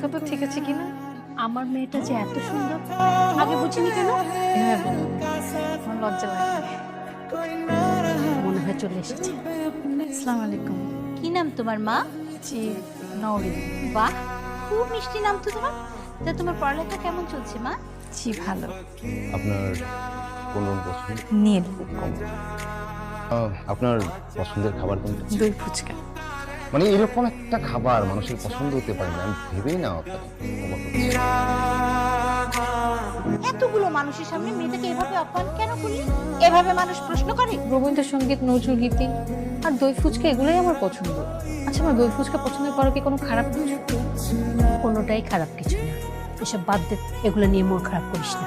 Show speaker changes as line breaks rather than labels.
দেখো তো ঠিক আছে কিনা।
আমার মেয়েটা যে এত সুন্দর আগে বুঝিনি কেন?
হ্যাঁ বলো, আমার লজ্জা লাগে।
মনে হয় চলে এসেছে।
আসসালামু আলাইকুম।
কি নাম তোমার মা?
জি, নওরি।
বাহ, খুব মিষ্টি নাম তো তোমার। তা তোমার পড়ালেখা কেমন চলছে মা?
জি ভালো।
আপনার কোন রং পছন্দ?
নীল।
আপনার পছন্দের খাবার কোনটা?
দই ফুচকা।
মানে এরকম একটা খাবার মানুষের পছন্দ হতে পারে না, আমি ভেবেই না অবাক হচ্ছি।
এতগুলো মানুষের সামনে মেয়েটাকে এভাবে অপমান কেন করলি? এভাবে মানুষ প্রশ্ন করে?
রবীন্দ্রসঙ্গীত, নজরুলগীতি আর দই ফুচকা এগুলোই আমার পছন্দ। আচ্ছা, আমার দই ফুচকা পছন্দ করার কি কোনো খারাপ কিছু?
কোনোটাই খারাপ কিছু না। এসব বাদ দে, এগুলো নিয়ে মন খারাপ করিস না।